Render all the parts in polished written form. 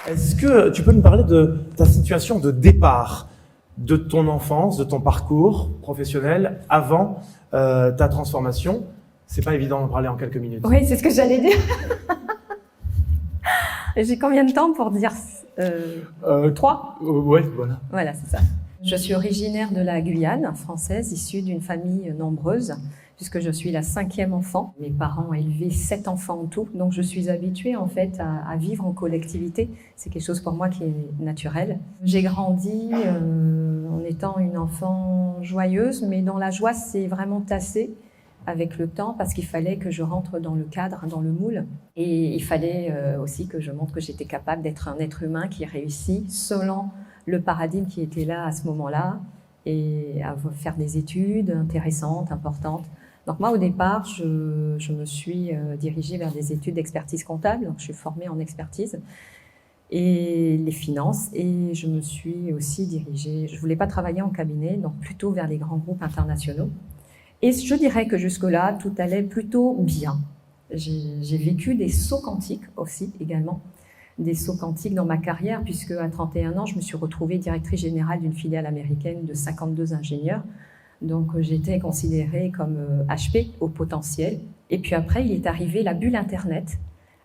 Est-ce que tu peux nous parler de ta situation de départ, de ton enfance, de ton parcours professionnel avant ta transformation? C'est pas évident d'en parler en quelques minutes. Oui, c'est ce que j'allais dire. J'ai combien de temps pour dire 3 Ouais, voilà. Voilà, c'est ça. Je suis originaire de la Guyane française, issue d'une famille nombreuse, puisque je suis la 5e enfant. Mes parents ont élevé 7 enfants en tout, donc je suis habituée en fait à vivre en collectivité. C'est quelque chose pour moi qui est naturel. J'ai grandi en étant une enfant joyeuse, mais dont la joie s'est vraiment tassée avec le temps, parce qu'il fallait que je rentre dans le cadre, dans le moule. Et il fallait aussi que je montre que j'étais capable d'être un être humain qui réussit selon le paradigme qui était là à ce moment-là, et à faire des études intéressantes, importantes. Donc moi, au départ, je me suis dirigée vers des études d'expertise comptable. Donc je suis formée en expertise et les finances. Et je me suis aussi dirigée, je ne voulais pas travailler en cabinet, donc plutôt vers les grands groupes internationaux. Et je dirais que jusque-là, tout allait plutôt bien. J'ai vécu des sauts quantiques aussi, également. Des sauts quantiques dans ma carrière, puisque à 31 ans, je me suis retrouvée directrice générale d'une filiale américaine de 52 ingénieurs. Donc j'étais considérée comme HP au potentiel. Et puis après, il est arrivé la bulle Internet,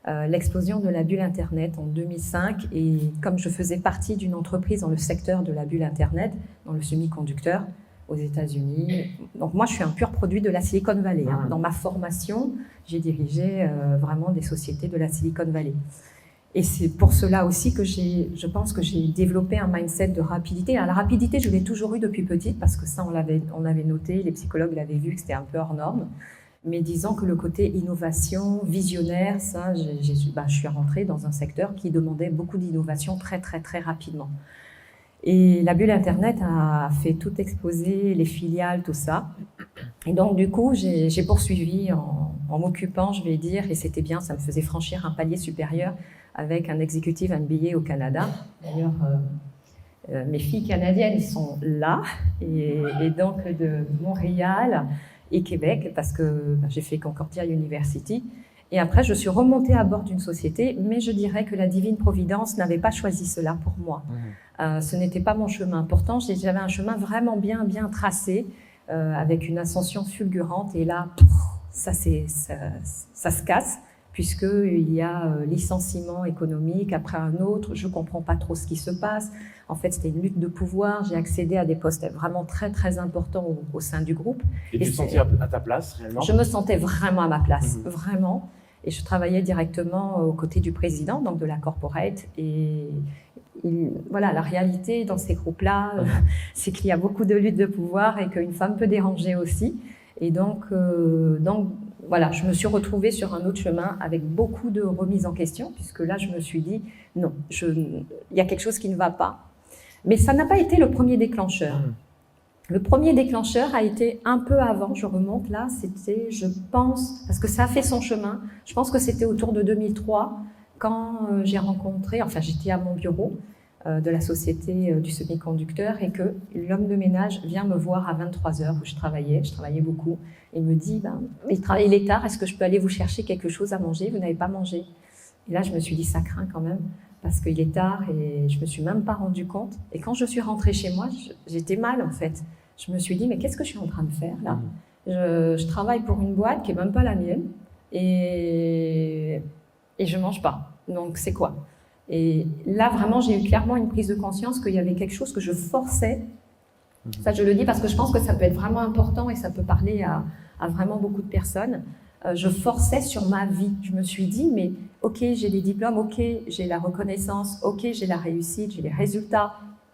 l'explosion de la bulle Internet en 2005. Et comme je faisais partie d'une entreprise dans le secteur de la bulle Internet, dans le semi-conducteur, aux États-Unis. Donc moi, je suis un pur produit de la Silicon Valley. Hein. Dans ma formation, j'ai dirigé vraiment des sociétés de la Silicon Valley. Et c'est pour cela aussi que je pense que j'ai développé un mindset de rapidité. Alors, la rapidité, je l'ai toujours eu depuis petite, parce que ça, on l'avait noté, les psychologues l'avaient vu, que c'était un peu hors norme. Mais disons que le côté innovation, visionnaire, ça, je suis rentrée dans un secteur qui demandait beaucoup d'innovation très, très, très rapidement. Et la bulle Internet a fait tout exploser, les filiales, tout ça. Et donc, du coup, j'ai poursuivi en m'occupant, je vais dire, et c'était bien, ça me faisait franchir un palier supérieur avec un executive MBA au Canada. D'ailleurs, mes filles canadiennes sont là, et donc de Montréal et Québec, parce que j'ai fait Concordia University. Et après, je suis remontée à bord d'une société, mais je dirais que la divine providence n'avait pas choisi cela pour moi. Ce n'était pas mon chemin. Pourtant, j'avais un chemin vraiment bien tracé, avec une ascension fulgurante. Et là, ça se casse, puisqu'il y a licenciement économique après un autre. Je ne comprends pas trop ce qui se passe. En fait, c'était une lutte de pouvoir. J'ai accédé à des postes vraiment très, très importants au sein du groupe. Et tu te sentais à ta place, réellement? Je me sentais vraiment à ma place, vraiment. Et je travaillais directement aux côtés du président, donc de la corporate. Et voilà, la réalité dans ces groupes-là, c'est qu'il y a beaucoup de lutte de pouvoir et qu'une femme peut déranger aussi. Et donc voilà, je me suis retrouvée sur un autre chemin avec beaucoup de remises en question, puisque là, je me suis dit, non, il y a quelque chose qui ne va pas. Mais ça n'a pas été le premier déclencheur. Le premier déclencheur a été un peu avant, je remonte là, c'était, je pense, parce que ça a fait son chemin, je pense que c'était autour de 2003, quand j'ai rencontré, enfin j'étais à mon bureau de la société du semi-conducteur, et que l'homme de ménage vient me voir à 23h où je travaillais beaucoup, et me dit, il est tard, est-ce que je peux aller vous chercher quelque chose à manger? Vous n'avez pas mangé. Et là je me suis dit, ça craint quand même, parce qu'il est tard et je me suis même pas rendu compte. Et quand je suis rentrée chez moi, j'étais mal en fait. Je me suis dit, mais qu'est-ce que je suis en train de faire là? Je travaille pour une boîte qui n'est même pas la mienne, et je ne mange pas. Donc, c'est quoi? Et là, vraiment, j'ai eu clairement une prise de conscience qu'il y avait quelque chose que je forçais. Ça, je le dis parce que je pense que ça peut être vraiment important et ça peut parler à vraiment beaucoup de personnes. Je forçais sur ma vie. Je me suis dit, mais ok, j'ai des diplômes, ok, j'ai la reconnaissance, ok, j'ai la réussite, j'ai les résultats.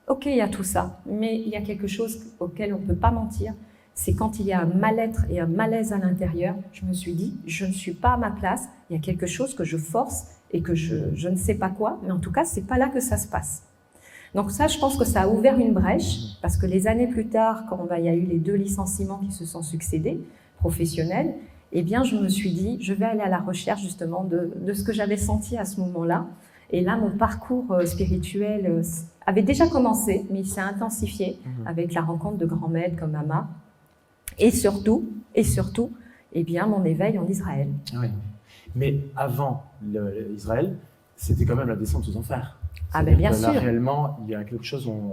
Ok, il y a tout ça, mais il y a quelque chose auquel on ne peut pas mentir, c'est quand il y a un mal-être et un malaise à l'intérieur. Je me suis dit, je ne suis pas à ma place, il y a quelque chose que je force et que je ne sais pas quoi, mais en tout cas, ce n'est pas là que ça se passe. Donc ça, je pense que ça a ouvert une brèche, parce que les années plus tard, quand il y a eu les 2 licenciements qui se sont succédés, professionnels, eh bien, je me suis dit, je vais aller à la recherche justement de ce que j'avais senti à ce moment-là. Et là, mon parcours spirituel avait déjà commencé, mais il s'est intensifié avec la rencontre de grands maîtres comme Ama. Et surtout, eh bien, mon éveil en Israël. Oui. Mais avant Israël, c'était quand même la descente aux enfers. Ah ben bien Là, sûr. réellement, il y a quelque chose où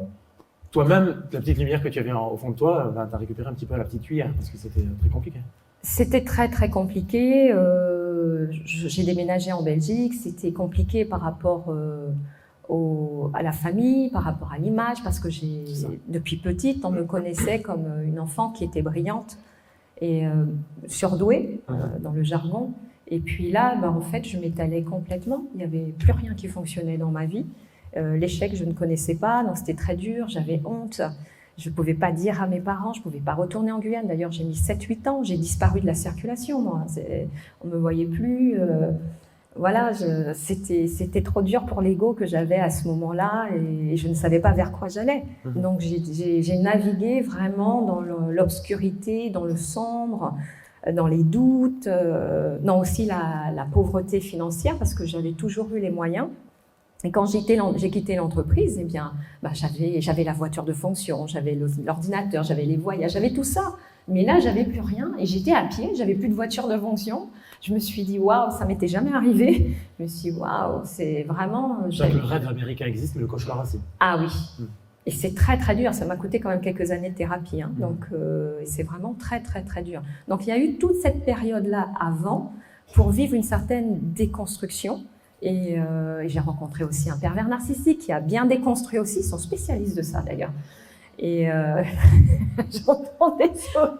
toi-même, la petite lumière que tu avais au fond de toi, ben, tu as récupéré un petit peu la petite cuillère parce que c'était très compliqué. C'était très très compliqué. J'ai déménagé en Belgique. C'était compliqué par rapport à la famille, par rapport à l'image, parce que depuis petite, on me connaissait comme une enfant qui était brillante et surdouée dans le jargon. Et puis là, en fait, je m'étalais complètement. Il n'y avait plus rien qui fonctionnait dans ma vie. L'échec, je ne connaissais pas, donc c'était très dur. J'avais honte. Je ne pouvais pas dire à mes parents, je ne pouvais pas retourner en Guyane. D'ailleurs, j'ai mis 7-8 ans, j'ai disparu de la circulation, moi. On ne me voyait plus. Voilà, c'était trop dur pour l'ego que j'avais à ce moment-là et je ne savais pas vers quoi j'allais. Donc, j'ai navigué vraiment dans l'obscurité, dans le sombre, dans les doutes, dans aussi la pauvreté financière parce que j'avais toujours eu les moyens. Et quand j'ai quitté l'entreprise, eh bien, j'avais la voiture de fonction, j'avais l'ordinateur, j'avais les voyages, j'avais tout ça. Mais là, j'avais plus rien et j'étais à pied, j'avais plus de voiture de fonction. Je me suis dit, waouh, ça m'était jamais arrivé. Je me suis dit, waouh, c'est vraiment... Le rêve américain existe, mais le cauchemar aussi. Ah oui. Et c'est très, très dur. Ça m'a coûté quand même quelques années de thérapie. Hein. Donc, c'est vraiment très, très, très dur. Donc, il y a eu toute cette période-là avant pour vivre une certaine déconstruction. Et j'ai rencontré aussi un pervers narcissique qui a bien déconstruit aussi, ils sont spécialistes de ça d'ailleurs. Et j'entends des choses.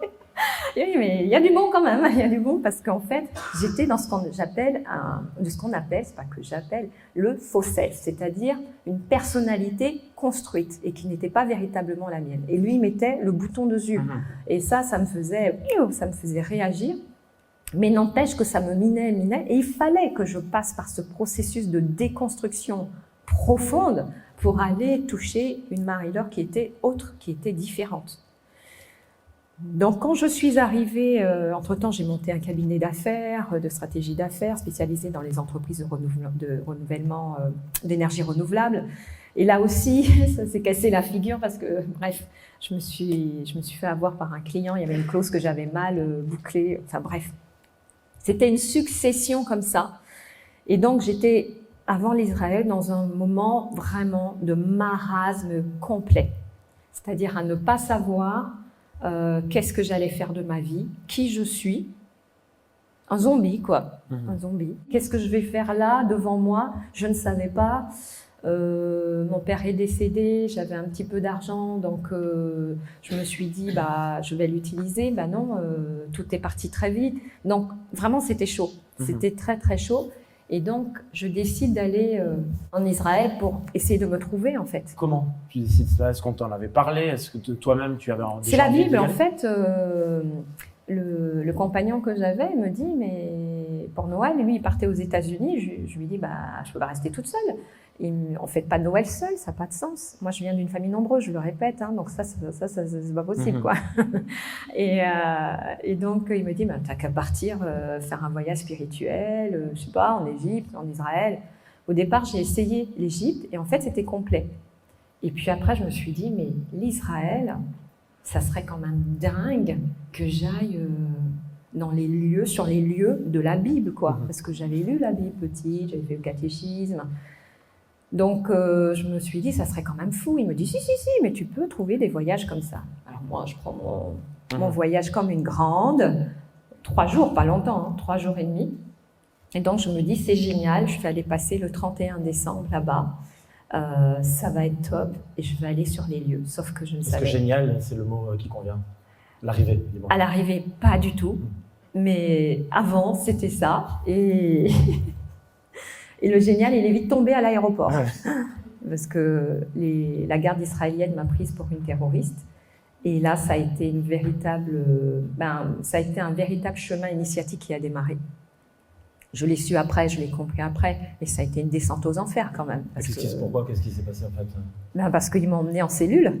Oui, mais il y a du bon quand même, il y a du bon parce qu'en fait, j'étais dans ce qu'on appelle, c'est pas que j'appelle, le faux self, c'est-à-dire une personnalité construite et qui n'était pas véritablement la mienne. Et lui, il mettait le bouton dessus. Et ça me faisait réagir. Mais n'empêche que ça me minait, et il fallait que je passe par ce processus de déconstruction profonde pour aller toucher une Marie-Laure qui était autre, qui était différente. Donc quand je suis arrivée, entre-temps j'ai monté un cabinet d'affaires, de stratégie d'affaires spécialisé dans les entreprises de renouvellement d'énergie renouvelable. Et là aussi, ça s'est cassé la figure parce que, bref, je me suis fait avoir par un client, il y avait une clause que j'avais mal bouclée, enfin bref. C'était une succession comme ça. Et donc, j'étais, avant l'Israël, dans un moment vraiment de marasme complet. C'est-à-dire à ne pas savoir qu'est-ce que j'allais faire de ma vie, qui je suis. Un zombie, quoi. Un zombie. Qu'est-ce que je vais faire là, devant moi? Je ne savais pas. Mon père est décédé, j'avais un petit peu d'argent, donc je me suis dit, je vais l'utiliser. Non, tout est parti très vite. Donc, vraiment, c'était chaud. C'était très, très chaud. Et donc, je décide d'aller en Israël pour essayer de me trouver, en fait. Comment tu décides cela? Est-ce qu'on t'en avait parlé? Est-ce que toi-même, tu avais déjà C'est la envie Bible, d'y en aller? fait. Le compagnon que j'avais me dit, mais pour Noël, lui, il partait aux États-Unis. Je lui dis, je peux pas rester toute seule. On fait pas de Noël seul, ça n'a pas de sens. Moi, je viens d'une famille nombreuse, je le répète, hein, donc ça c'est pas possible, quoi. Et donc, il me dit, t'as qu'à partir faire un voyage spirituel, je sais pas, en Égypte, en Israël. Au départ, j'ai essayé l'Égypte et en fait, c'était complet. Et puis après, je me suis dit, mais l'Israël, ça serait quand même dingue que j'aille sur les lieux de la Bible, quoi. Parce que j'avais lu la Bible petite, j'avais fait le catéchisme. Donc, je me suis dit, ça serait quand même fou. Il me dit, si, mais tu peux trouver des voyages comme ça. Alors moi, je prends mon voyage comme une grande, 3 jours, pas longtemps, hein, 3 jours et demi. Et donc, je me dis, c'est génial, je vais aller passer le 31 décembre là-bas. Ça va être top et je vais aller sur les lieux. Sauf que je ne savais pas. Parce que génial, c'est le mot qui convient. L'arrivée. Bon. À l'arrivée, pas du tout. Mais avant, c'était ça. Et le génial, il est vite tombé à l'aéroport. Ouais. Parce que la garde israélienne m'a prise pour une terroriste. Et là, ça a été un véritable chemin initiatique qui a démarré. Je l'ai su après, je l'ai compris après, mais ça a été une descente aux enfers quand même. Pourquoi? Qu'est-ce qui s'est passé en fait? Parce qu'ils m'ont emmené en cellule.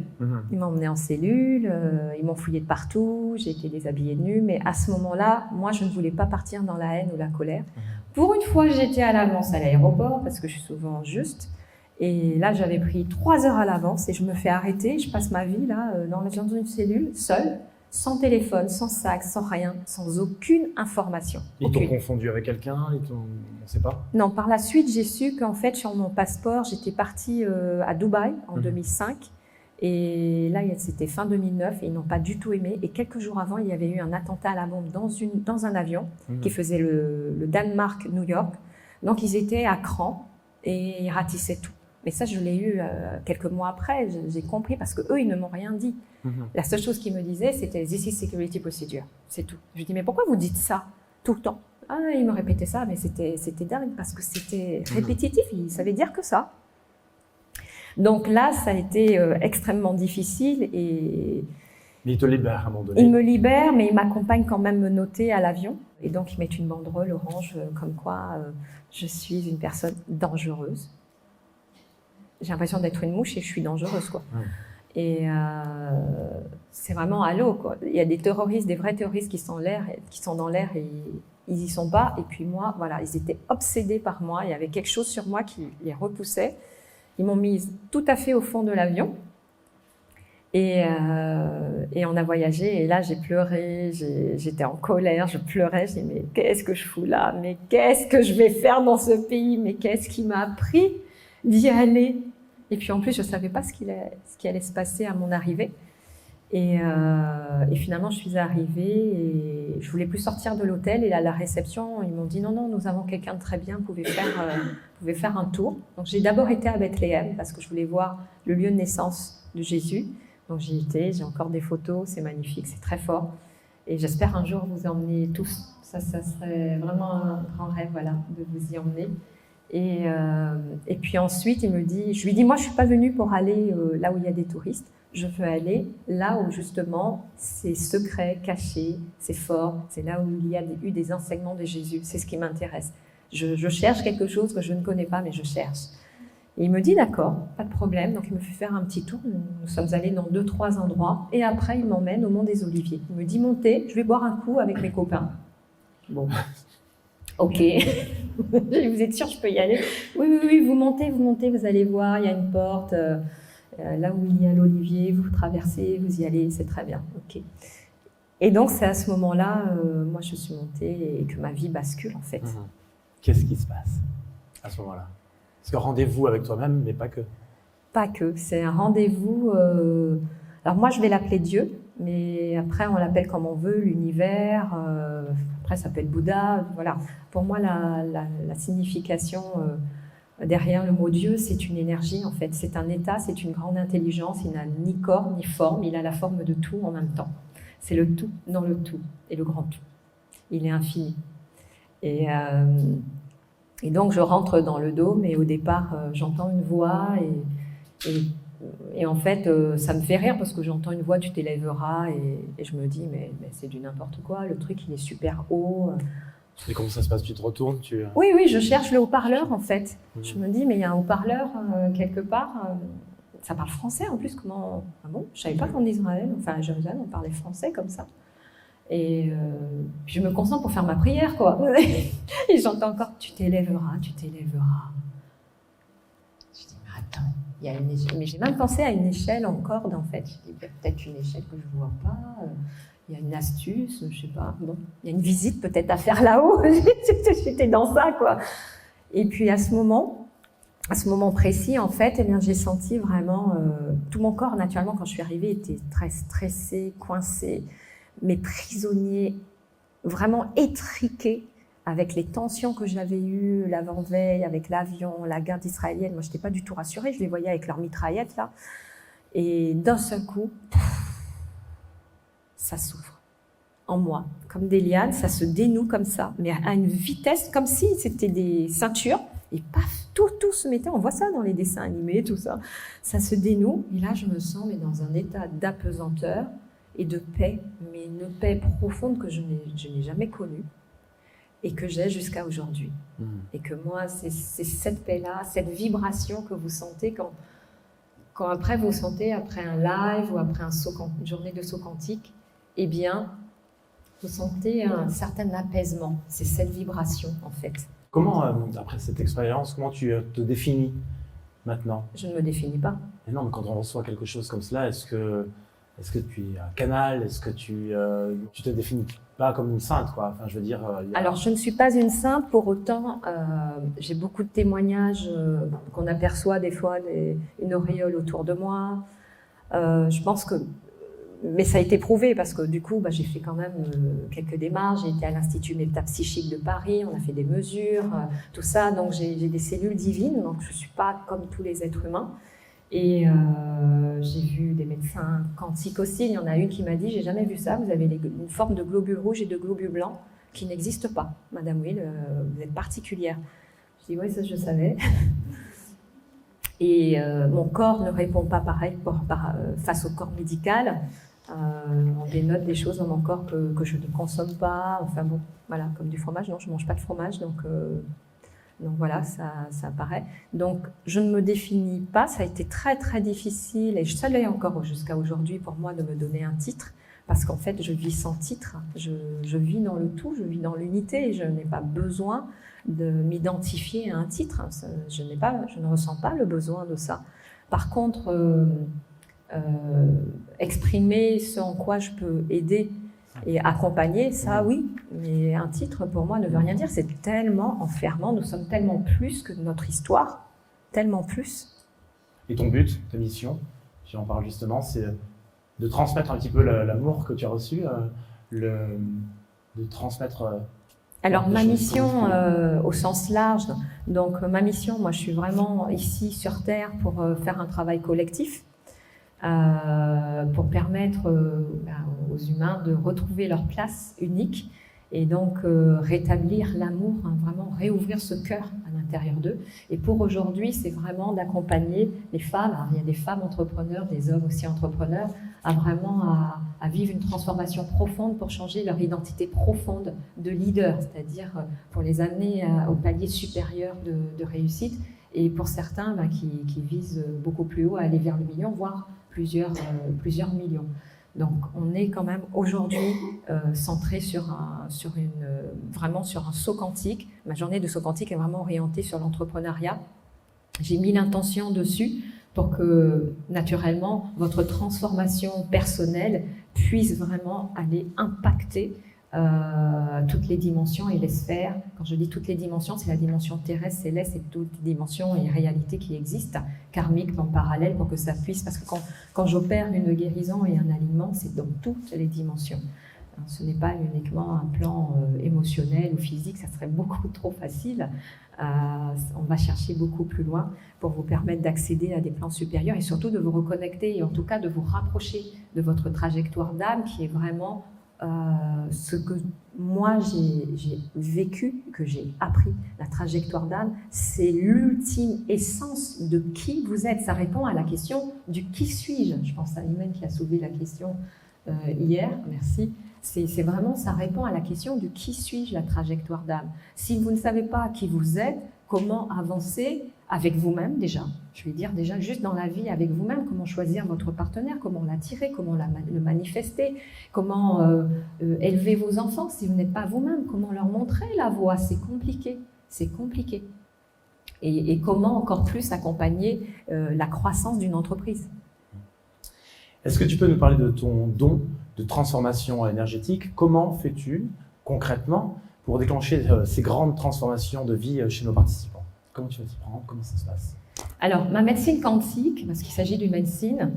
Ils m'ont emmené en cellule, ils m'ont fouillé de partout, j'ai été déshabillée de nue, mais à ce moment-là, moi, je ne voulais pas partir dans la haine ou la colère. Pour une fois, j'étais à l'avance à l'aéroport, parce que je suis souvent juste. Et là, j'avais pris 3 heures à l'avance et je me fais arrêter. Je passe ma vie là, dans une cellule, seule, Sans téléphone, sans sac, sans rien, sans aucune information. Ils t'ont Aucune. confondu avec quelqu'un, on ne sait pas. Non, par la suite, j'ai su qu'en fait, sur mon passeport, j'étais partie à Dubaï en 2005. Et là, c'était fin 2009 et ils n'ont pas du tout aimé. Et quelques jours avant, il y avait eu un attentat à la bombe dans un avion qui faisait le Danemark-New York. Donc, ils étaient à cran et ils ratissaient tout. Mais ça, je l'ai eu quelques mois après. J'ai compris parce qu'eux, ils ne m'ont rien dit. La seule chose qu'ils me disaient, c'était « This is security procedure ». C'est tout. Je lui dis « Mais pourquoi vous dites ça tout le temps ?» Ah, ils me répétaient ça, mais c'était dingue parce que c'était répétitif. Ils savaient dire que ça. Donc là, ça a été extrêmement difficile et... Mais ils te libèrent à un moment donné. Ils me libèrent, mais ils m'accompagnent quand même menottés à l'avion. Et donc, ils mettent une banderole orange comme quoi je suis une personne dangereuse. J'ai l'impression d'être une mouche et je suis dangereuse, quoi. Et c'est vraiment à l'eau, quoi. Il y a des terroristes, des vrais terroristes qui sont dans l'air et ils y sont pas. Et puis moi, voilà, ils étaient obsédés par moi. Il y avait quelque chose sur moi qui les repoussait. Ils m'ont mise tout à fait au fond de l'avion et on a voyagé. Et là, j'ai pleuré, j'étais en colère, je pleurais. Je dis mais qu'est-ce que je fous là? Mais qu'est-ce que je vais faire dans ce pays? Mais qu'est-ce qui m'a appris d'y aller? Et puis en plus, je savais pas ce qui allait se passer à mon arrivée. Et finalement, je suis arrivée et je voulais plus sortir de l'hôtel. Et à la réception, ils m'ont dit non, nous avons quelqu'un de très bien, vous pouvez faire un tour. Donc j'ai d'abord été à Bethléem parce que je voulais voir le lieu de naissance de Jésus. Donc j'y étais, j'ai encore des photos, c'est magnifique, c'est très fort. Et j'espère un jour vous emmener tous. Ça serait vraiment un grand rêve, voilà, de vous y emmener. Et puis ensuite, je lui dis, moi, je suis pas venue pour aller là où il y a des touristes. Je veux aller là où justement c'est secret, caché, c'est fort. C'est là où il y a eu des enseignements de Jésus. C'est ce qui m'intéresse. Je cherche quelque chose que je ne connais pas, mais je cherche. Et il me dit d'accord, pas de problème. Donc il me fait faire un petit tour. Nous sommes allés dans 2-3 endroits. Et après, il m'emmène au Mont des Oliviers. Il me dit montez, je vais boire un coup avec mes copains. Bon. Ok, vous êtes sûr je peux y aller? Oui, vous montez, vous allez voir, il y a une porte, là où il y a l'olivier, vous traversez, vous y allez, c'est très bien, ok. Et donc c'est à ce moment-là, moi je suis montée et que ma vie bascule en fait. Qu'est-ce qui se passe à ce moment-là? Parce que rendez-vous avec toi-même, mais pas que. Pas que, c'est un rendez-vous, alors moi je vais l'appeler Dieu, mais après on l'appelle comme on veut, l'univers, après ça peut être Bouddha, voilà. Pour moi la signification derrière le mot Dieu, c'est une énergie en fait, c'est un état, c'est une grande intelligence, il n'a ni corps ni forme, il a la forme de tout en même temps. C'est le tout dans le tout et le grand tout. Il est infini. Et donc je rentre dans le dôme et au départ j'entends une voix et en fait, ça me fait rire parce que j'entends une voix, tu t'élèveras, et je me dis, mais c'est du n'importe quoi, le truc il est super haut. Et comment ça se passe? Tu te retournes Oui, je cherche le haut-parleur en fait. Je me dis, mais il y a un haut-parleur quelque part, ça parle français en plus, comment... Ah bon, je savais pas qu'en Israël, enfin à Jérusalem, on parlait français comme ça. Et je me concentre pour faire ma prière, quoi. Et j'entends encore, tu t'élèveras. Je dis, mais attends. Il y a une échelle, mais j'ai même pensé à une échelle en corde en fait. Je dis, il y a peut-être une échelle que je ne vois pas, il y a une astuce, je ne sais pas. Bon, il y a une visite peut-être à faire là-haut. J'étais dans ça, quoi. Et puis à ce moment précis, en fait, eh bien, j'ai senti vraiment tout mon corps, naturellement, quand je suis arrivée, était très stressé, coincé, mais prisonnier, vraiment étriqué. Avec les tensions que j'avais eues l'avant-veille, avec l'avion, la garde israélienne, moi je n'étais pas du tout rassurée, je les voyais avec leurs mitraillettes là. Et d'un seul coup, ça s'ouvre en moi, comme des lianes, ça se dénoue comme ça, mais à une vitesse, comme si c'était des ceintures, et paf, tout se mettait, on voit ça dans les dessins animés, tout ça, ça se dénoue, et là je me sens mais dans un état d'apesanteur et de paix, mais une paix profonde que je n'ai jamais connue. Et que j'ai jusqu'à aujourd'hui. Et que moi, c'est cette paix-là, cette vibration que vous sentez quand après vous sentez, après un live ou après une journée de saut quantique, eh bien, vous sentez un certain apaisement. C'est cette vibration, en fait. Comment, après cette expérience, comment tu te définis maintenant? Je ne me définis pas. Mais non, mais quand on reçoit quelque chose comme cela, est-ce que Est-ce que tu es un canal? Est-ce que tu te définis pas comme une sainte, quoi? Enfin, je veux dire. Alors, je ne suis pas une sainte, pour autant, j'ai beaucoup de témoignages qu'on aperçoit des fois, une auréole autour de moi. Je pense que, mais ça a été prouvé parce que du coup, j'ai fait quand même quelques démarches. J'ai été à l'Institut métapsychique de Paris, on a fait des mesures, tout ça. Donc, j'ai des cellules divines, donc je ne suis pas comme tous les êtres humains. Et j'ai vu des médecins quantiques aussi. Il y en a une qui m'a dit, j'ai jamais vu ça, vous avez une forme de globules rouges et de globules blancs qui n'existent pas. Madame Will, vous êtes particulière. Je dis, oui, ça je savais. Et mon corps ne répond pas pareil face au corps médical. On dénote des choses dans mon corps que je ne consomme pas. Enfin bon, voilà, comme du fromage. Non, je ne mange pas de fromage, donc voilà, ça apparaît. Donc, je ne me définis pas. Ça a été très, très difficile, et ça l'est encore jusqu'à aujourd'hui pour moi de me donner un titre, parce qu'en fait, je vis sans titre. Je vis dans le tout, je vis dans l'unité, et je n'ai pas besoin de m'identifier à un titre. Je ne ressens pas le besoin de ça. Par contre, exprimer ce en quoi je peux aider et accompagner, ça oui, mais un titre pour moi ne veut rien dire, c'est tellement enfermant, nous sommes tellement plus que notre histoire, tellement plus. Et ton but, ta mission, j'en parle justement, c'est de transmettre un petit peu l'amour que tu as reçu, de transmettre... Alors ma mission au sens large, donc ma mission, moi je suis vraiment ici sur Terre pour faire un travail collectif, pour permettre aux humains de retrouver leur place unique et donc rétablir l'amour, vraiment réouvrir ce cœur à l'intérieur d'eux. Et pour aujourd'hui, c'est vraiment d'accompagner les femmes, alors, il y a des femmes entrepreneurs, des hommes aussi entrepreneurs, à vivre une transformation profonde pour changer leur identité profonde de leader, c'est-à-dire pour les amener au palier supérieur de réussite, et pour certains qui visent beaucoup plus haut, à aller vers le million, voire plusieurs millions. Donc, on est quand même aujourd'hui centré vraiment sur un saut quantique. Ma journée de saut quantique est vraiment orientée sur l'entrepreneuriat. J'ai mis l'intention dessus pour que, naturellement, votre transformation personnelle puisse vraiment aller impacter toutes les dimensions et les sphères. Quand je dis toutes les dimensions, c'est la dimension terrestre, céleste, c'est toutes les dimensions et réalités qui existent, karmiques en parallèle, pour que ça puisse, parce que quand j'opère une guérison et un alignement, c'est dans toutes les dimensions. Ce n'est pas uniquement un plan émotionnel ou physique, ça serait beaucoup trop facile. On va chercher beaucoup plus loin pour vous permettre d'accéder à des plans supérieurs et surtout de vous reconnecter, et en tout cas de vous rapprocher de votre trajectoire d'âme, qui est vraiment ce que moi j'ai vécu, que j'ai appris. La trajectoire d'âme, c'est l'ultime essence de qui vous êtes. Ça répond à la question du qui suis-je. Je pense à Imen qui a soulevé la question hier, merci. C'est vraiment, ça répond à la question du qui suis-je, la trajectoire d'âme. Si vous ne savez pas qui vous êtes, comment avancer avec vous-même déjà, je vais dire déjà juste dans la vie avec vous-même, comment choisir votre partenaire, comment l'attirer, comment le manifester, comment élever vos enfants si vous n'êtes pas vous-même, comment leur montrer la voie, c'est compliqué, c'est compliqué. Et comment encore plus accompagner la croissance d'une entreprise. Est-ce que tu peux nous parler de ton don de transformation énergétique? Comment fais-tu concrètement pour déclencher ces grandes transformations de vie chez nos participants? Comment tu vas t'y prendre? Comment ça se passe? Alors, ma médecine quantique, parce qu'il s'agit d'une médecine,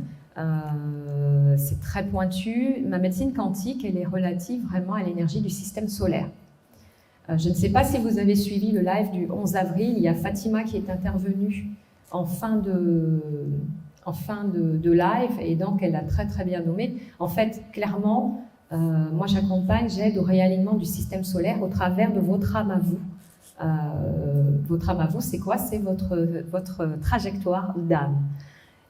c'est très pointu. Ma médecine quantique, elle est relative vraiment à l'énergie du système solaire. Je ne sais pas si vous avez suivi le live du 11 avril, il y a Fatima qui est intervenue en fin de live, et donc elle l'a très très bien nommé. En fait, clairement, moi j'accompagne, j'aide au réalignement du système solaire au travers de votre âme à vous. Votre âme à vous, c'est quoi? C'est votre trajectoire d'âme.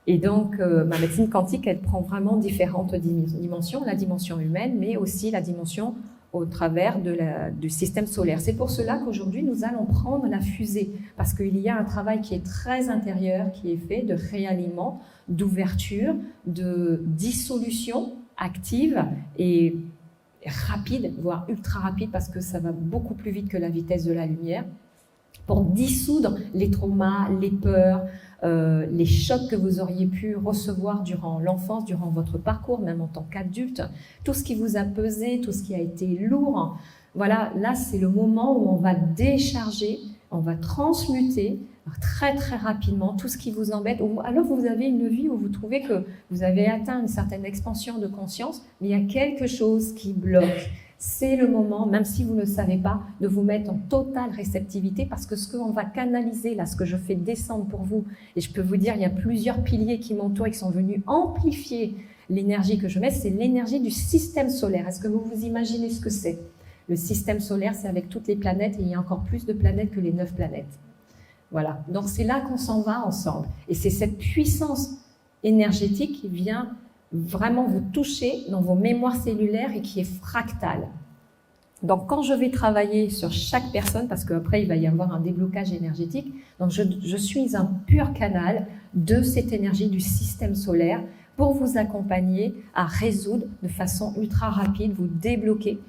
Et donc, ma médecine quantique, elle prend vraiment différentes dimensions, la dimension humaine, mais aussi la dimension au travers du système solaire. C'est pour cela qu'aujourd'hui, nous allons prendre la fusée, parce qu'il y a un travail qui est très intérieur, qui est fait de réalignement, d'ouverture, de dissolution active et rapide, voire ultra rapide, parce que ça va beaucoup plus vite que la vitesse de la lumière. pour dissoudre les traumas, les peurs, les chocs que vous auriez pu recevoir durant l'enfance, durant votre parcours, même en tant qu'adulte, tout ce qui vous a pesé, tout ce qui a été lourd. Voilà, là c'est le moment où on va décharger, on va transmuter très très rapidement tout ce qui vous embête. Ou alors vous avez une vie où vous trouvez que vous avez atteint une certaine expansion de conscience, mais il y a quelque chose qui bloque. C'est le moment, même si vous ne le savez pas, de vous mettre en totale réceptivité, parce que ce qu'on va canaliser, là, ce que je fais descendre pour vous, et je peux vous dire, il y a plusieurs piliers qui m'entourent et qui sont venus amplifier l'énergie que je mets, c'est l'énergie du système solaire. Est-ce que vous vous imaginez ce que c'est? Le système solaire, c'est avec toutes les planètes, et il y a encore plus de planètes que les 9 planètes. Voilà, donc c'est là qu'on s'en va ensemble. Et c'est cette puissance énergétique qui vient vraiment vous toucher dans vos mémoires cellulaires et qui est fractale. Donc quand je vais travailler sur chaque personne, parce qu'après il va y avoir un déblocage énergétique, donc je suis un pur canal de cette énergie du système solaire pour vous accompagner à résoudre de façon ultra rapide, vous débloquer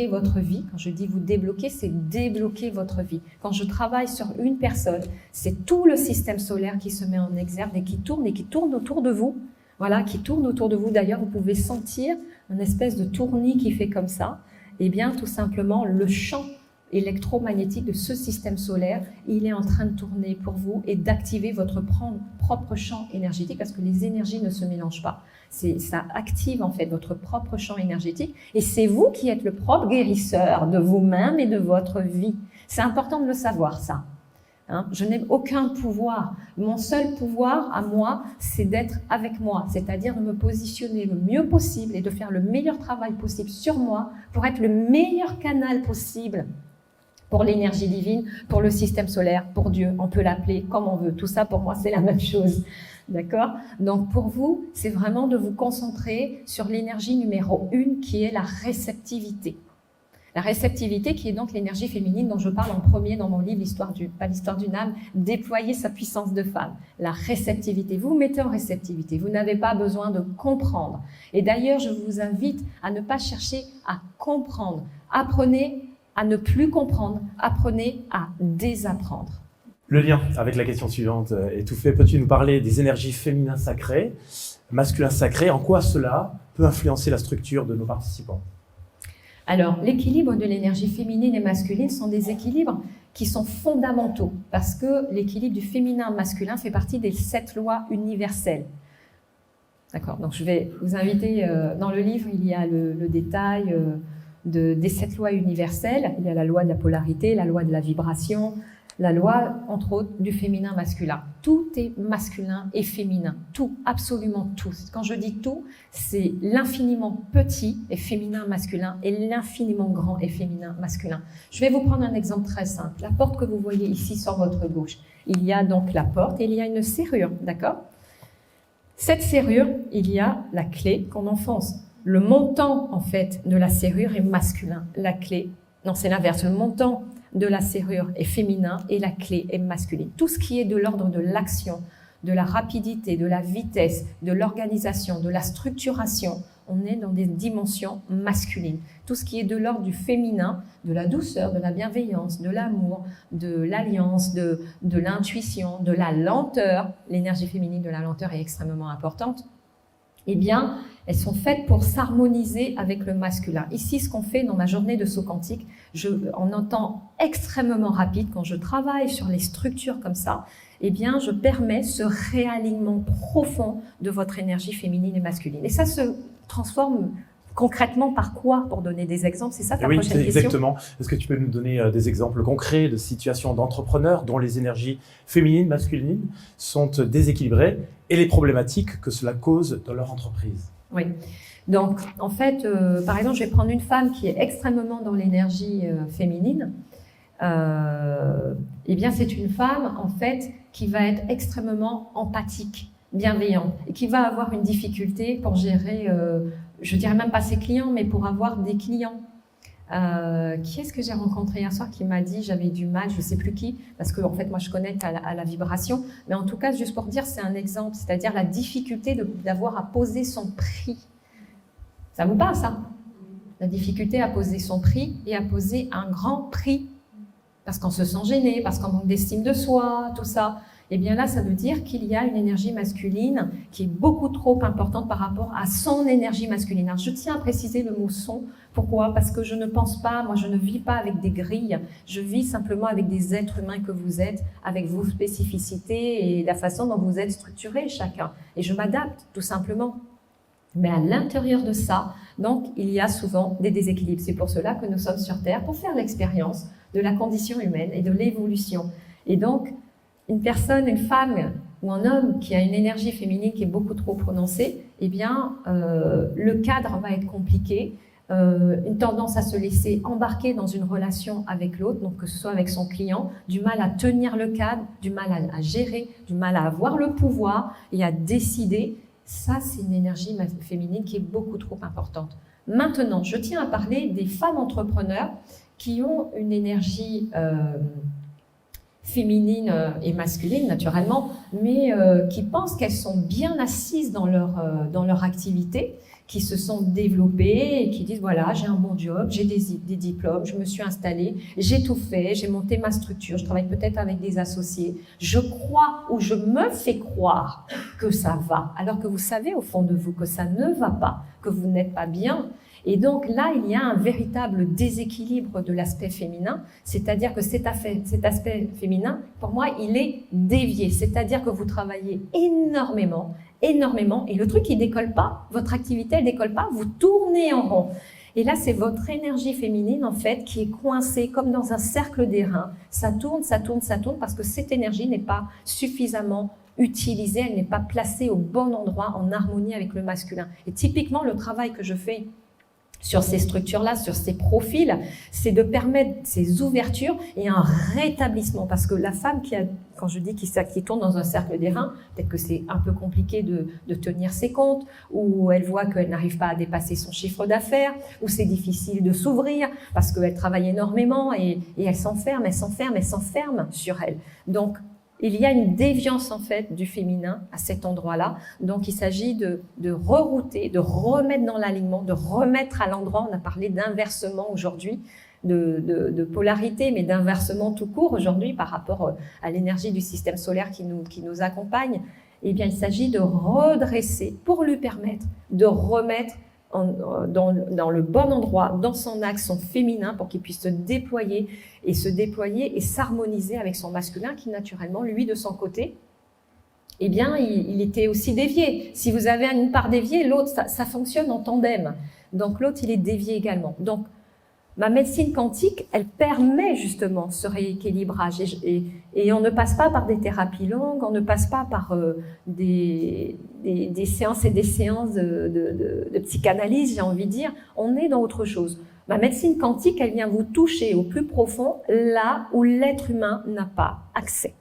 votre vie. Quand je dis vous débloquer, c'est débloquer votre vie. Quand je travaille sur une personne, c'est tout le système solaire qui se met en exergue et qui tourne autour de vous. Voilà, qui tourne autour de vous. D'ailleurs, vous pouvez sentir une espèce de tournis qui fait comme ça. Eh bien, tout simplement, le champ électromagnétique de ce système solaire, il est en train de tourner pour vous et d'activer votre propre champ énergétique, parce que les énergies ne se mélangent pas. Ça active en fait votre propre champ énergétique et c'est vous qui êtes le propre guérisseur de vous-même et de votre vie. C'est important de le savoir, ça. Je n'ai aucun pouvoir. Mon seul pouvoir à moi, c'est d'être avec moi, c'est-à-dire de me positionner le mieux possible et de faire le meilleur travail possible sur moi pour être le meilleur canal possible pour l'énergie divine, pour le système solaire, pour Dieu. On peut l'appeler comme on veut. Tout ça, pour moi, c'est la même chose. D'accord? Donc, pour vous, c'est vraiment de vous concentrer sur l'énergie numéro 1 qui est la réceptivité. La réceptivité qui est donc l'énergie féminine dont je parle en premier dans mon livre, pas l'histoire d'une âme, déployer sa puissance de femme. La réceptivité. Vous vous mettez en réceptivité. Vous n'avez pas besoin de comprendre. Et d'ailleurs, je vous invite à ne pas chercher à comprendre. Apprenez à ne plus comprendre. Apprenez à désapprendre. Le lien avec la question suivante est tout fait. Peux-tu nous parler des énergies féminins sacrées, masculins sacrés? En quoi cela peut influencer la structure de nos participants? Alors, l'équilibre de l'énergie féminine et masculine sont des équilibres qui sont fondamentaux parce que l'équilibre du féminin masculin fait partie des 7 lois universelles. D'accord, donc je vais vous inviter, dans le livre, il y a le détail des 7 lois universelles. Il y a la loi de la polarité, la loi de la vibration, la loi, entre autres, du féminin masculin. Tout est masculin et féminin. Tout, absolument tout. Quand je dis tout, c'est l'infiniment petit et féminin masculin et l'infiniment grand et féminin masculin. Je vais vous prendre un exemple très simple. La porte que vous voyez ici sur votre gauche, il y a donc la porte et il y a une serrure, d'accord? Cette serrure, il y a la clé qu'on enfonce. Le montant, en fait, de la serrure est masculin. La clé, non, c'est l'inverse. Le montant de la serrure est féminin et la clé est masculine. Tout ce qui est de l'ordre de l'action, de la rapidité, de la vitesse, de l'organisation, de la structuration, on est dans des dimensions masculines. Tout ce qui est de l'ordre du féminin, de la douceur, de la bienveillance, de l'amour, de l'alliance, de l'intuition, de la lenteur, l'énergie féminine de la lenteur est extrêmement importante, eh bien, elles sont faites pour s'harmoniser avec le masculin. Ici, ce qu'on fait dans ma journée de saut quantique, en un temps extrêmement rapide, quand je travaille sur les structures comme ça, eh bien, je permets ce réalignement profond de votre énergie féminine et masculine. Et ça se transforme concrètement par quoi, pour donner des exemples? C'est ça ta prochaine question? Exactement. Est-ce que tu peux nous donner des exemples concrets de situations d'entrepreneurs dont les énergies féminines, masculines sont déséquilibrées et les problématiques que cela cause dans leur entreprise? Oui. Donc, en fait, par exemple, je vais prendre une femme qui est extrêmement dans l'énergie féminine. Eh bien, c'est une femme, en fait, qui va être extrêmement empathique, bienveillante, et qui va avoir une difficulté pour gérer, je dirais même pas ses clients, mais pour avoir des clients. Qui est-ce que j'ai rencontré hier soir qui m'a dit j'avais du mal, je ne sais plus qui, parce que en fait moi je connais à la vibration, mais en tout cas juste pour dire c'est un exemple, c'est-à-dire la difficulté d'avoir à poser son prix. Ça vous parle ça? La difficulté à poser son prix et à poser un grand prix. parce qu'on se sent gêné, parce qu'on manque d'estime de soi, tout ça. Eh bien là, ça veut dire qu'il y a une énergie masculine qui est beaucoup trop importante par rapport à son énergie masculine. Alors, je tiens à préciser le mot son. Pourquoi? Parce que je ne pense pas, moi je ne vis pas avec des grilles, je vis simplement avec des êtres humains que vous êtes, avec vos spécificités et la façon dont vous êtes structurés chacun. Et je m'adapte tout simplement. Mais à l'intérieur de ça, donc, il y a souvent des déséquilibres. C'est pour cela que nous sommes sur Terre, pour faire l'expérience de la condition humaine et de l'évolution. Et donc, une personne, une femme ou un homme qui a une énergie féminine qui est beaucoup trop prononcée, eh bien, le cadre va être compliqué, une tendance à se laisser embarquer dans une relation avec l'autre, donc que ce soit avec son client, du mal à tenir le cadre, du mal à gérer, du mal à avoir le pouvoir et à décider. Ça, c'est une énergie féminine qui est beaucoup trop importante. Maintenant, je tiens à parler des femmes entrepreneurs qui ont une énergie féminine et masculine, naturellement, mais qui pensent qu'elles sont bien assises dans leur activité, qui se sont développées et qui disent, voilà, j'ai un bon job, j'ai des diplômes, je me suis installée, j'ai tout fait, j'ai monté ma structure, je travaille peut-être avec des associés, je crois ou je me fais croire que ça va, alors que vous savez au fond de vous que ça ne va pas, que vous n'êtes pas bien. Et donc là, il y a un véritable déséquilibre de l'aspect féminin, c'est-à-dire que cet aspect féminin, pour moi, il est dévié, c'est-à-dire que vous travaillez énormément, et le truc, il décolle pas, votre activité, elle décolle pas, vous tournez en rond. Et là, c'est votre énergie féminine, en fait, qui est coincée comme dans un cercle d'airain. Ça tourne, ça tourne, ça tourne, parce que cette énergie n'est pas suffisamment utilisée, elle n'est pas placée au bon endroit, en harmonie avec le masculin. Et typiquement, le travail que je fais sur ces structures-là, sur ces profils, c'est de permettre ces ouvertures et un rétablissement. Parce que la femme quand je dis qui tourne dans un cercle d'airain, peut-être que c'est un peu compliqué de tenir ses comptes, ou elle voit qu'elle n'arrive pas à dépasser son chiffre d'affaires, ou c'est difficile de s'ouvrir parce qu'elle travaille énormément et elle s'enferme sur elle. Donc, il y a une déviance en fait du féminin à cet endroit-là. Donc il s'agit de rerouter, de remettre dans l'alignement, de remettre à l'endroit. On a parlé d'inversement aujourd'hui, de polarité, mais d'inversement tout court aujourd'hui par rapport à l'énergie du système solaire qui nous accompagne. Eh bien, il s'agit de redresser pour lui permettre de remettre dans le bon endroit, dans son axe, son féminin, pour qu'il puisse se déployer et s'harmoniser avec son masculin qui, naturellement, lui, de son côté, eh bien, il était aussi dévié. Si vous avez une part déviée, l'autre, ça fonctionne en tandem. Donc, l'autre, il est dévié également. Donc, ma médecine quantique, elle permet justement ce rééquilibrage. Et on ne passe pas par des thérapies longues, on ne passe pas par des séances et des séances de psychanalyse, j'ai envie de dire. On est dans autre chose. Ma médecine quantique, elle vient vous toucher au plus profond, là où l'être humain n'a pas accès.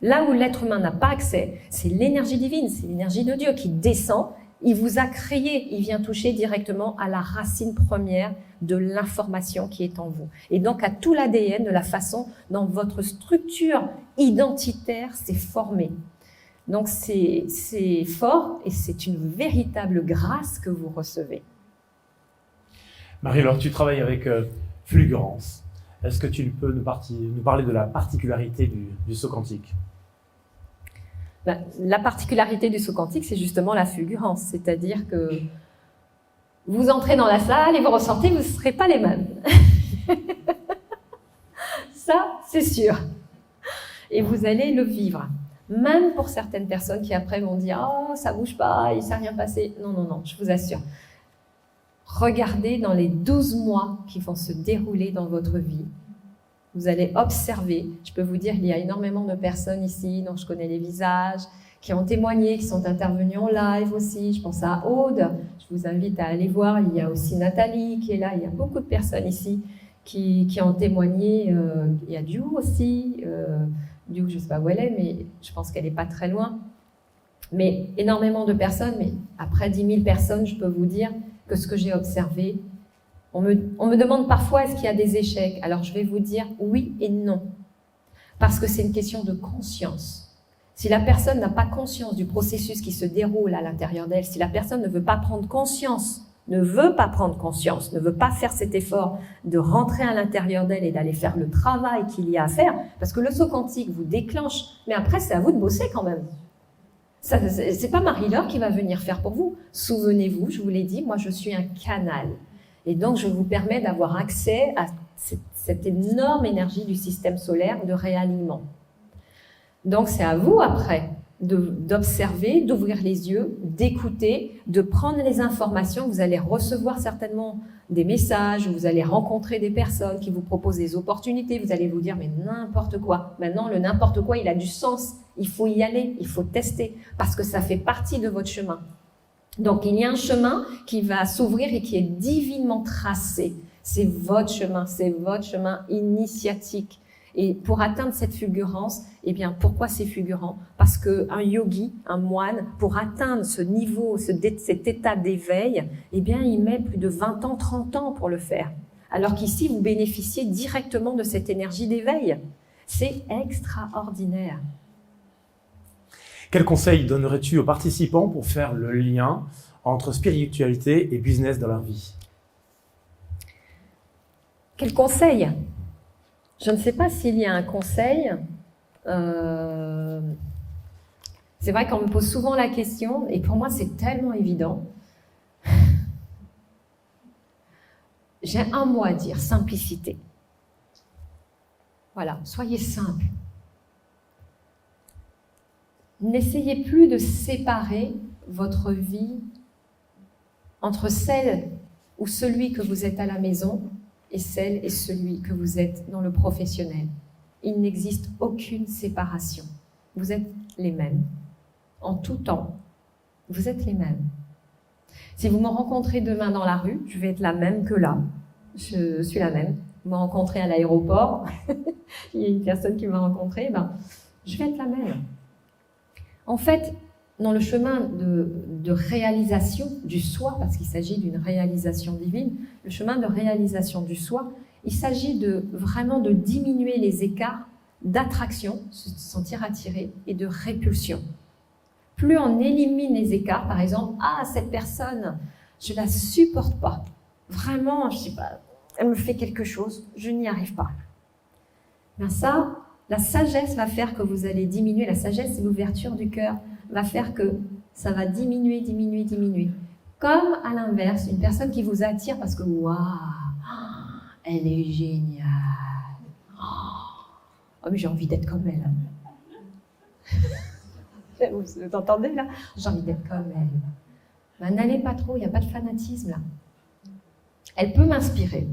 Là où l'être humain n'a pas accès, c'est l'énergie divine, c'est l'énergie de Dieu qui descend. Il vous a créé, il vient toucher directement à la racine première de l'information qui est en vous. Et donc à tout l'ADN de la façon dont votre structure identitaire s'est formée. Donc c'est fort et c'est une véritable grâce que vous recevez. Marie-Laure, tu travailles avec fulgurance. Est-ce que tu peux nous parler de la particularité du saut quantique ? La particularité du saut quantique, c'est justement la fulgurance. C'est-à-dire que vous entrez dans la salle et vous ressortez, vous ne serez pas les mêmes. Ça, c'est sûr. Et vous allez le vivre. Même pour certaines personnes qui après vont dire « Oh, ça ne bouge pas, il ne s'est rien passé. » Non, je vous assure. Regardez dans les 12 mois qui vont se dérouler dans votre vie. Vous allez observer. Je peux vous dire qu'il y a énormément de personnes ici dont je connais les visages, qui ont témoigné, qui sont intervenues en live aussi. Je pense à Aude. Je vous invite à aller voir. Il y a aussi Nathalie qui est là. Il y a beaucoup de personnes ici qui ont témoigné. Il y a Diou aussi. Diou, je ne sais pas où elle est, mais je pense qu'elle n'est pas très loin. Mais énormément de personnes. Mais après 10 000 personnes, je peux vous dire que ce que j'ai observé, on me demande parfois est-ce qu'il y a des échecs. Alors je vais vous dire oui et non. Parce que c'est une question de conscience. Si la personne n'a pas conscience du processus qui se déroule à l'intérieur d'elle, si la personne ne veut pas prendre conscience ne veut pas prendre conscience, ne veut pas faire cet effort de rentrer à l'intérieur d'elle et d'aller faire le travail qu'il y a à faire, parce que le saut quantique vous déclenche, mais après c'est à vous de bosser quand même. C'est pas Marie-Laure qui va venir faire pour vous. Souvenez-vous, je vous l'ai dit, moi je suis un canal. Et donc je vous permets d'avoir accès à cette énorme énergie du système solaire de réalignement. Donc c'est à vous après d'observer, d'ouvrir les yeux, d'écouter, de prendre les informations. Vous allez recevoir certainement des messages, vous allez rencontrer des personnes qui vous proposent des opportunités, vous allez vous dire mais n'importe quoi. Maintenant le n'importe quoi il a du sens, il faut y aller, il faut tester parce que ça fait partie de votre chemin. Donc il y a un chemin qui va s'ouvrir et qui est divinement tracé. C'est votre chemin initiatique. Et pour atteindre cette fulgurance, eh bien, pourquoi c'est fulgurant? Parce qu'un yogi, un moine, pour atteindre ce niveau, cet état d'éveil, eh bien, il met plus de 20 ans, 30 ans pour le faire. Alors qu'ici, vous bénéficiez directement de cette énergie d'éveil. C'est extraordinaire. Quel conseil donnerais-tu aux participants pour faire le lien entre spiritualité et business dans leur vie? Quel conseil? Je ne sais pas s'il y a un conseil. C'est vrai qu'on me pose souvent la question, et pour moi c'est tellement évident. J'ai un mot à dire, simplicité. Voilà, soyez simple. N'essayez plus de séparer votre vie entre celle ou celui que vous êtes à la maison et celle et celui que vous êtes dans le professionnel. Il n'existe aucune séparation. Vous êtes les mêmes. En tout temps, vous êtes les mêmes. Si vous me rencontrez demain dans la rue, je vais être la même que là. Je suis la même. Vous me rencontrez à l'aéroport, il y a une personne qui m'a rencontré, je vais être la même. En fait, dans le chemin de réalisation du soi, parce qu'il s'agit d'une réalisation divine, le chemin de réalisation du soi, il s'agit vraiment de diminuer les écarts d'attraction, se sentir attiré, et de répulsion. Plus on élimine les écarts, par exemple, cette personne, je la supporte pas. Vraiment, je sais pas, elle me fait quelque chose, je n'y arrive pas. Ben ça, la sagesse va faire que vous allez diminuer. La sagesse, c'est l'ouverture du cœur, va faire que ça va diminuer. Comme à l'inverse, une personne qui vous attire parce que waouh, elle est géniale. Oh, mais j'ai envie d'être comme elle. Vous entendez là? J'ai envie d'être comme elle. Ben, n'allez pas trop, il n'y a pas de fanatisme là. Elle peut m'inspirer.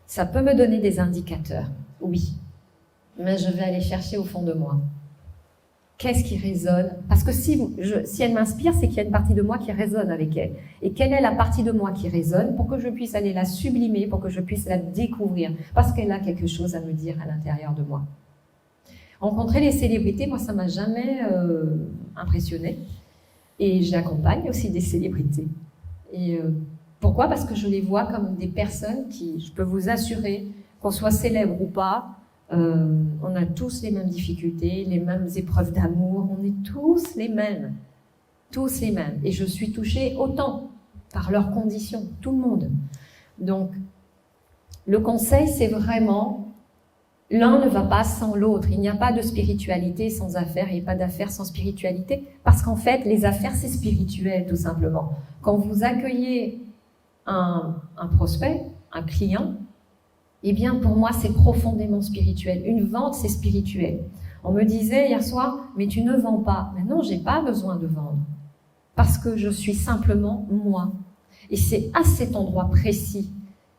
Ça peut me donner des indicateurs, oui. Mais je vais aller chercher au fond de moi. Qu'est-ce qui résonne? Parce que si elle m'inspire, c'est qu'il y a une partie de moi qui résonne avec elle. Et quelle est la partie de moi qui résonne pour que je puisse aller la sublimer, pour que je puisse la découvrir? Parce qu'elle a quelque chose à me dire à l'intérieur de moi. Rencontrer les célébrités, moi, ça ne m'a jamais impressionnée. Et j'accompagne aussi des célébrités. Et pourquoi? Parce que je les vois comme des personnes qui, je peux vous assurer, qu'on soit célèbre ou pas, on a tous les mêmes difficultés, les mêmes épreuves d'amour, on est tous les mêmes. Tous les mêmes. Et je suis touchée autant par leurs conditions, tout le monde. Donc, le conseil, c'est vraiment, l'un ne va pas sans l'autre. Il n'y a pas de spiritualité sans affaires et pas d'affaires sans spiritualité. Parce qu'en fait, les affaires, c'est spirituel, tout simplement. Quand vous accueillez un prospect, un client, eh bien, pour moi, c'est profondément spirituel. Une vente, c'est spirituel. On me disait hier soir, mais tu ne vends pas. Mais non, je n'ai pas besoin de vendre. Parce que je suis simplement moi. Et c'est à cet endroit précis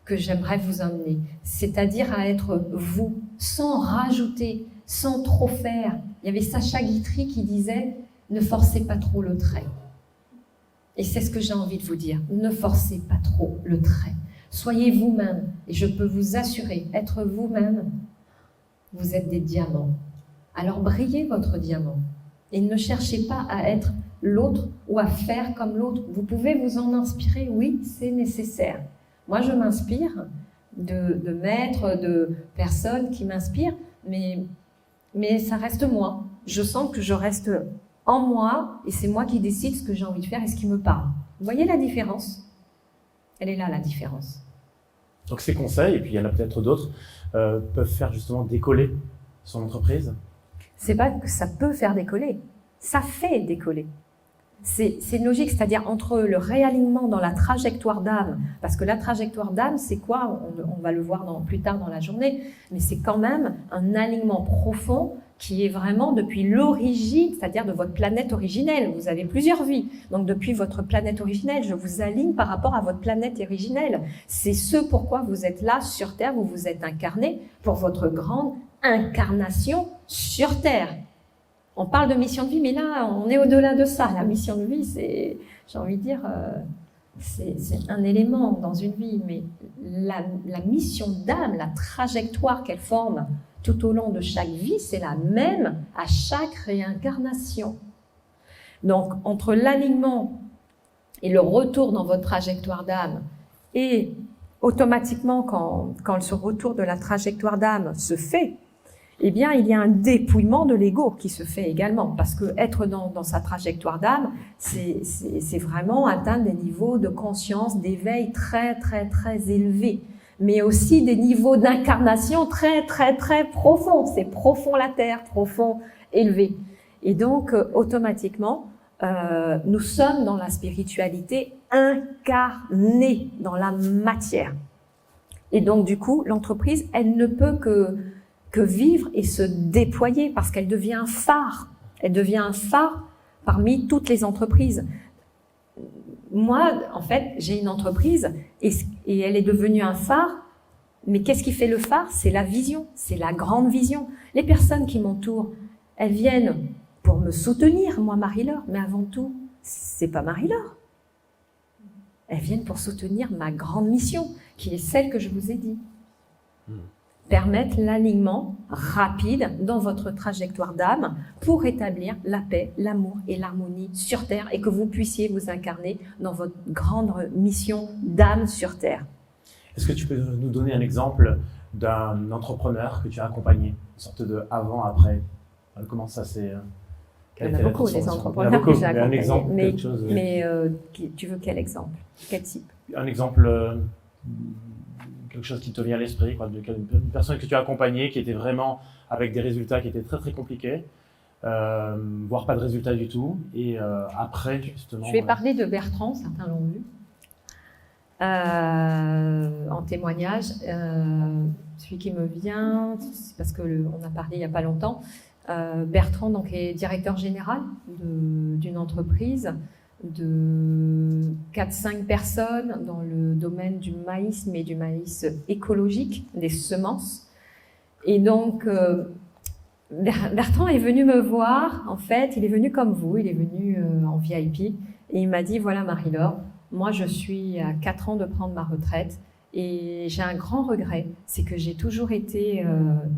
que j'aimerais vous emmener. C'est-à-dire à être vous, sans rajouter, sans trop faire. Il y avait Sacha Guitry qui disait, ne forcez pas trop le trait. Et c'est ce que j'ai envie de vous dire. Ne forcez pas trop le trait. Soyez vous-même, et je peux vous assurer, être vous-même, vous êtes des diamants. Alors brillez votre diamant, et ne cherchez pas à être l'autre ou à faire comme l'autre. Vous pouvez vous en inspirer, oui, c'est nécessaire. Moi, je m'inspire de maîtres, de personnes qui m'inspirent, mais ça reste moi. Je sens que je reste en moi, et c'est moi qui décide ce que j'ai envie de faire et ce qui me parle. Vous voyez la différence? Elle est là, la différence. Donc ces conseils, et puis il y en a peut-être d'autres, peuvent faire justement décoller son entreprise? C'est pas que ça peut faire décoller, ça fait décoller. C'est une logique, c'est-à-dire entre le réalignement dans la trajectoire d'âme, parce que la trajectoire d'âme, c'est quoi? On va le voir plus tard dans la journée, mais c'est quand même un alignement profond qui est vraiment depuis l'origine, c'est-à-dire de votre planète originelle. Vous avez plusieurs vies, donc depuis votre planète originelle, je vous aligne par rapport à votre planète originelle. C'est ce pourquoi vous êtes là sur Terre, vous vous êtes incarné pour votre grande incarnation sur Terre. On parle de mission de vie, mais là, on est au-delà de ça. La mission de vie, c'est, j'ai envie de dire, c'est un élément dans une vie, mais la mission d'âme, la trajectoire qu'elle forme tout au long de chaque vie, c'est la même à chaque réincarnation. Donc, entre l'alignement et le retour dans votre trajectoire d'âme, et automatiquement, quand ce retour de la trajectoire d'âme se fait, eh bien, il y a un dépouillement de l'ego qui se fait également, parce que être dans sa trajectoire d'âme, c'est vraiment atteindre des niveaux de conscience, d'éveil très, très, très élevés, mais aussi des niveaux d'incarnation très, très, très profonds. C'est profond la terre, profond, élevé. Et donc, automatiquement, nous sommes dans la spiritualité incarnée dans la matière. Et donc, du coup, l'entreprise, elle ne peut que vivre et se déployer parce qu'elle devient un phare. Elle devient un phare parmi toutes les entreprises. Moi, en fait, j'ai une entreprise et elle est devenue un phare. Mais qu'est-ce qui fait le phare? C'est la vision, c'est la grande vision. Les personnes qui m'entourent, elles viennent pour me soutenir, moi, Marie-Laure. Mais avant tout, c'est pas Marie-Laure. Elles viennent pour soutenir ma grande mission, qui est celle que je vous ai dit. Permettre l'alignement rapide dans votre trajectoire d'âme pour établir la paix, l'amour et l'harmonie sur Terre et que vous puissiez vous incarner dans votre grande mission d'âme sur Terre. Est-ce que tu peux nous donner un exemple d'un entrepreneur que tu as accompagné, une sorte de avant-après? Comment ça s'est... Il y en a beaucoup, des entrepreneurs que j'ai accompagnés. Un exemple, mais, quelque chose... tu veux quel exemple? Quel type? Un exemple... quelque chose qui te vient à l'esprit, une personne que tu as accompagnée qui était vraiment avec des résultats qui étaient très très compliqués, voire pas de résultats du tout, et après justement... Je vais parler de Bertrand, certains l'ont vu, en témoignage. Celui qui me vient, c'est parce qu'on a parlé il n'y a pas longtemps, Bertrand donc, est directeur général d'une entreprise de 4-5 personnes dans le domaine du maïs, mais du maïs écologique, des semences. Et donc, Bertrand est venu me voir, en fait, il est venu comme vous, il est venu en VIP, et il m'a dit, voilà Marie-Laure, moi je suis à 4 ans de prendre ma retraite, et j'ai un grand regret, c'est que j'ai toujours été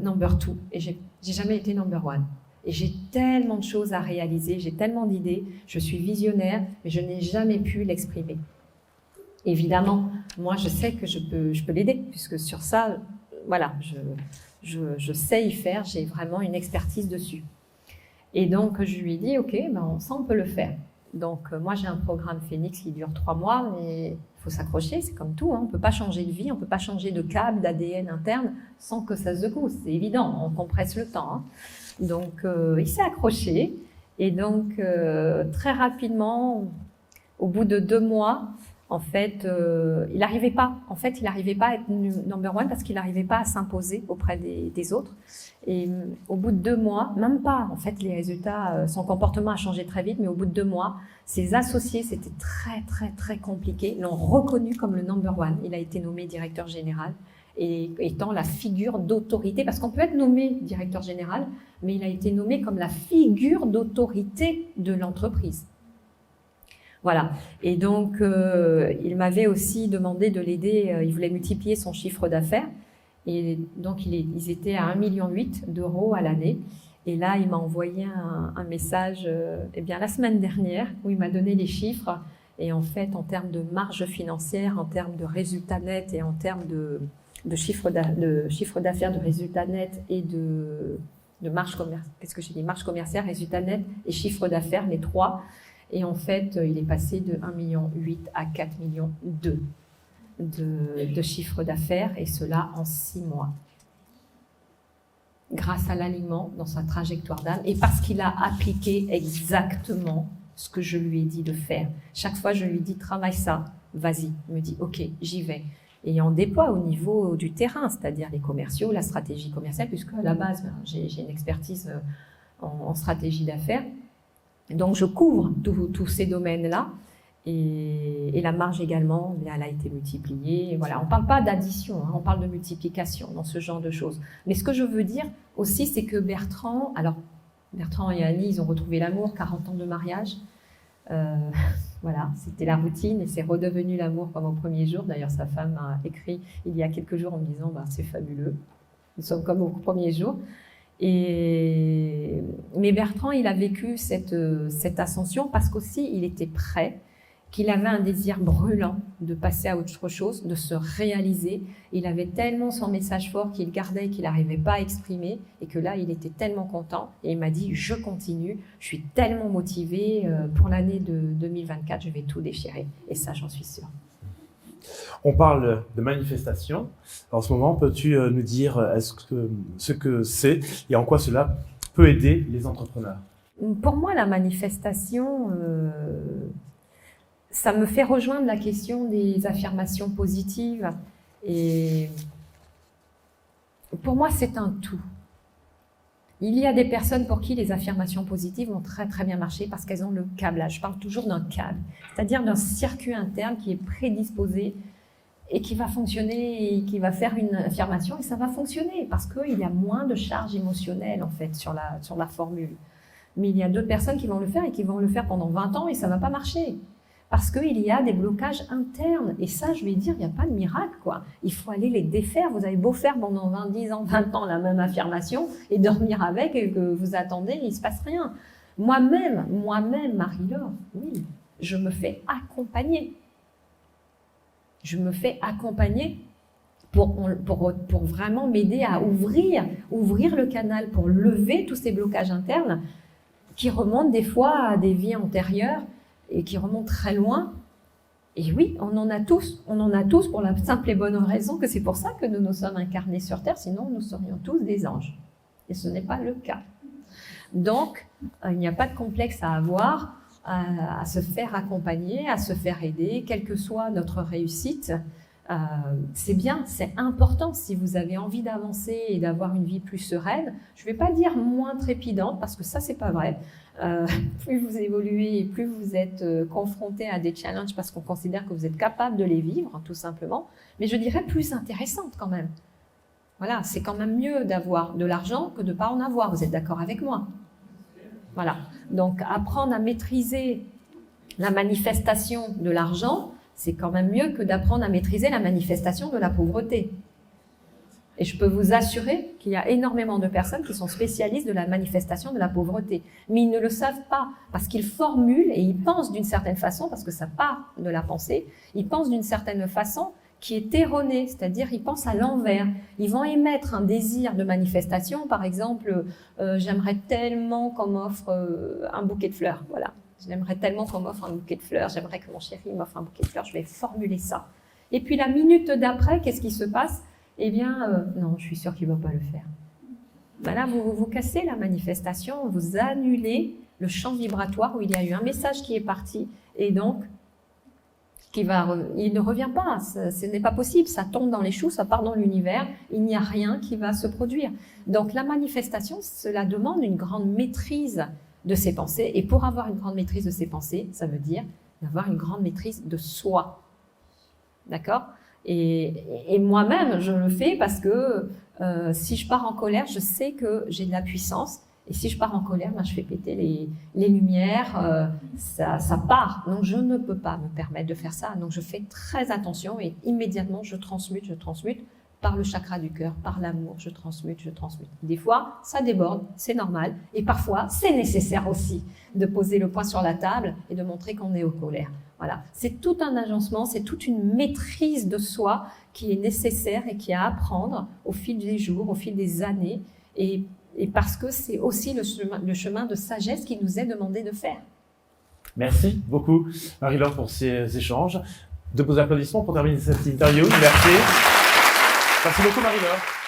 number 2, et j'ai jamais été number 1. Et j'ai tellement de choses à réaliser, j'ai tellement d'idées, je suis visionnaire, mais je n'ai jamais pu l'exprimer. Évidemment, moi je sais que je peux l'aider, puisque sur ça, voilà, je sais y faire, j'ai vraiment une expertise dessus. Et donc je lui ai dit, ok, ben, ça on peut le faire. Donc moi j'ai un programme Phoenix qui dure 3 mois, mais il faut s'accrocher, c'est comme tout, hein. On ne peut pas changer de vie, on ne peut pas changer de câble, d'ADN interne sans que ça se secousse, c'est évident, on compresse le temps, hein. Donc, il s'est accroché et donc très rapidement, au bout de 2 mois, en fait, il n'arrivait pas. En fait, il n'arrivait pas à être number 1 parce qu'il n'arrivait pas à s'imposer auprès des autres. Et au bout de 2 mois, même pas. En fait, les résultats, son comportement a changé très vite, mais au bout de 2 mois, ses associés, c'était très très très compliqué, l'ont reconnu comme le number 1. Il a été nommé directeur général. Et étant la figure d'autorité, parce qu'on peut être nommé directeur général, mais il a été nommé comme la figure d'autorité de l'entreprise. Voilà. Et donc, il m'avait aussi demandé de l'aider, il voulait multiplier son chiffre d'affaires, et donc ils étaient à 1,8 million d'euros à l'année. Et là, il m'a envoyé un message la semaine dernière, où il m'a donné les chiffres, et en fait, en termes de marge financière, en termes de résultats nets et en termes de chiffre d'affaires, de résultats nets et de marge commerciale. Qu'est-ce que j'ai dit? Marge commerciale, résultats nets et chiffre d'affaires, les 3. Et en fait, il est passé de 1,8 million à 4,2 millions de chiffre d'affaires, et cela en 6 mois. Grâce à l'alignement dans sa trajectoire d'âme, et parce qu'il a appliqué exactement ce que je lui ai dit de faire. Chaque fois, je lui dis, travaille ça, vas-y. Il me dit, ok, j'y vais. Et on déploie au niveau du terrain, c'est-à-dire les commerciaux, la stratégie commerciale, puisque à la base, j'ai une expertise en stratégie d'affaires. Donc, je couvre tous ces domaines-là. Et la marge également, elle a été multipliée. Voilà, on ne parle pas d'addition, hein, on parle de multiplication dans ce genre de choses. Mais ce que je veux dire aussi, c'est que Bertrand et Annie, ils ont retrouvé l'amour, 40 ans de mariage. Voilà, c'était la routine et c'est redevenu l'amour comme au premier jour. D'ailleurs, sa femme m'a écrit il y a quelques jours en me disant c'est fabuleux, nous sommes comme au premier jour. Mais Bertrand, il a vécu cette ascension parce qu'aussi il était prêt, qu'il avait un désir brûlant de passer à autre chose, de se réaliser. Il avait tellement son message fort qu'il gardait, qu'il n'arrivait pas à exprimer, et que là, il était tellement content. Et il m'a dit, je continue, je suis tellement motivé, pour l'année de 2024, je vais tout déchirer. Et ça, j'en suis sûre. On parle de manifestation. En ce moment, peux-tu nous dire ce que c'est et en quoi cela peut aider les entrepreneurs? Pour moi, la manifestation... ça me fait rejoindre la question des affirmations positives. Et pour moi, c'est un tout. Il y a des personnes pour qui les affirmations positives vont très très bien marcher parce qu'elles ont le câblage. Je parle toujours d'un câble, c'est-à-dire d'un circuit interne qui est prédisposé et qui va fonctionner et qui va faire une affirmation et ça va fonctionner parce qu'il y a moins de charge émotionnelle en fait sur la formule. Mais il y a d'autres personnes qui vont le faire et qui vont le faire pendant 20 ans et ça ne va pas marcher. Parce qu'il y a des blocages internes. Et ça, je vais dire, il n'y a pas de miracle, quoi. Il faut aller les défaire. Vous avez beau faire pendant 20, 10 ans, 20 ans la même affirmation et dormir avec et que vous attendez, il ne se passe rien. Moi-même, Marie-Laure, oui, je me fais accompagner. Je me fais accompagner pour vraiment m'aider à ouvrir le canal, pour lever tous ces blocages internes qui remontent des fois à des vies antérieures et qui remontent très loin. Et oui, on en a tous pour la simple et bonne raison que c'est pour ça que nous nous sommes incarnés sur Terre, sinon nous serions tous des anges. Et ce n'est pas le cas. Donc, il n'y a pas de complexe à avoir, à se faire accompagner, à se faire aider, quelle que soit notre réussite. C'est bien, c'est important si vous avez envie d'avancer et d'avoir une vie plus sereine. Je ne vais pas dire moins trépidante, parce que ça, c'est pas vrai. Plus vous évoluez et plus vous êtes confronté à des challenges parce qu'on considère que vous êtes capable de les vivre, tout simplement. Mais je dirais plus intéressante quand même. Voilà, c'est quand même mieux d'avoir de l'argent que de ne pas en avoir. Vous êtes d'accord avec moi? Voilà. Donc, apprendre à maîtriser la manifestation de l'argent, c'est quand même mieux que d'apprendre à maîtriser la manifestation de la pauvreté. Et je peux vous assurer qu'il y a énormément de personnes qui sont spécialistes de la manifestation de la pauvreté. Mais ils ne le savent pas parce qu'ils formulent et ils pensent d'une certaine façon, parce que ça part de la pensée, ils pensent d'une certaine façon qui est erronée, c'est-à-dire ils pensent à l'envers. Ils vont émettre un désir de manifestation, par exemple, j'aimerais tellement qu'on m'offre un bouquet de fleurs, voilà. J'aimerais tellement qu'on m'offre un bouquet de fleurs, j'aimerais que mon chéri m'offre un bouquet de fleurs, je vais formuler ça. Et puis la minute d'après, qu'est-ce qui se passe? Eh bien, non, je suis sûre qu'il ne va pas le faire. Ben là, vous cassez la manifestation, vous annulez le champ vibratoire où il y a eu un message qui est parti et donc il ne revient pas, ce n'est pas possible, ça tombe dans les choux, ça part dans l'univers, il n'y a rien qui va se produire. Donc la manifestation, cela demande une grande maîtrise de ses pensées et pour avoir une grande maîtrise de ses pensées, ça veut dire d'avoir une grande maîtrise de soi. D'accord ? Et moi-même, je le fais parce que si je pars en colère, je sais que j'ai de la puissance. Et si je pars en colère, ben, je fais péter les lumières, ça part. Donc, je ne peux pas me permettre de faire ça. Donc, je fais très attention et immédiatement, je transmute par le chakra du cœur, par l'amour, je transmute. Des fois, ça déborde, c'est normal. Et parfois, c'est nécessaire aussi de poser le poing sur la table et de montrer qu'on est en colère. Voilà. C'est tout un agencement, c'est toute une maîtrise de soi qui est nécessaire et qui est à apprendre au fil des jours, au fil des années. Et parce que c'est aussi le chemin de sagesse qui nous est demandé de faire. Merci beaucoup, Marie-Laure, pour ces échanges. De beaux applaudissements pour terminer cette interview. Merci. Merci beaucoup, Marie-Laure.